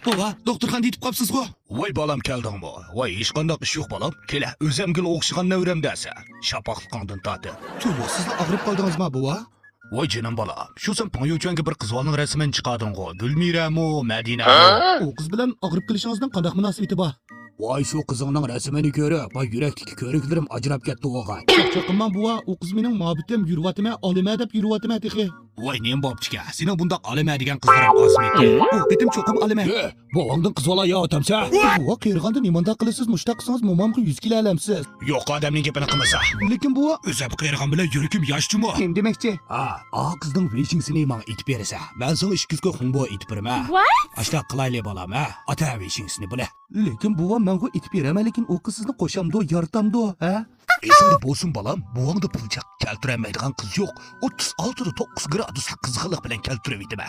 Baba, doktorxonada yetib qolibsiz-ku. Voy balam keldingmi? Voy hech qanday ish yo'q balam. Kela, o'zimga o'xshagan navramdasan. Shapaqliqingdan tortib. Tuba, sizlar og'rib qoldingizmi, baba? Voy jinim balam, shu sen panyochanga bir qizlarning rasmini chiqarding-ku. Gulmirami, Madina? O qiz bilan og'rib kelishingizdan qanday munosabati bor? Voy shu qizingning rasmini ko'rib, voy yurakdagi ko'riklarim ajrab ketdi o'g'ay. Chaqimman bova, o qiz mening mobitim yurvatime, olima deb yurvatime texi. Voy nem bo'ptika? Seni bunda olima degan qizlarim qosmiki. O ketim cho'qim olima. Bovangdan qizvola yo otamsa? Bova, qeyrg'anda nimanda qilasiz? Mushta qilsangiz momamga 100 kilo alamsiz. Yo'q odamning gapini qilmasa. Lekin bova, O'zi bu qeyrg'an bilan yuragim yoshchimi? kim demakchi? A qizning veshingsini menga aytib bersa, men senga 200 ga xunbo aytib beraman. Ashta qilayli balam, ha? Ata veshingsini bile. Lekin bova, menga aytib beraman, lekin o qiz sizni qo'shamdo, yoritamdo, ha? Esingda bo'lsin balam, buvangda pulchaq keltirolmaydigan qiz yo'q. 36 da 9 graduslik qizg'inlik bilan keltiraverdim.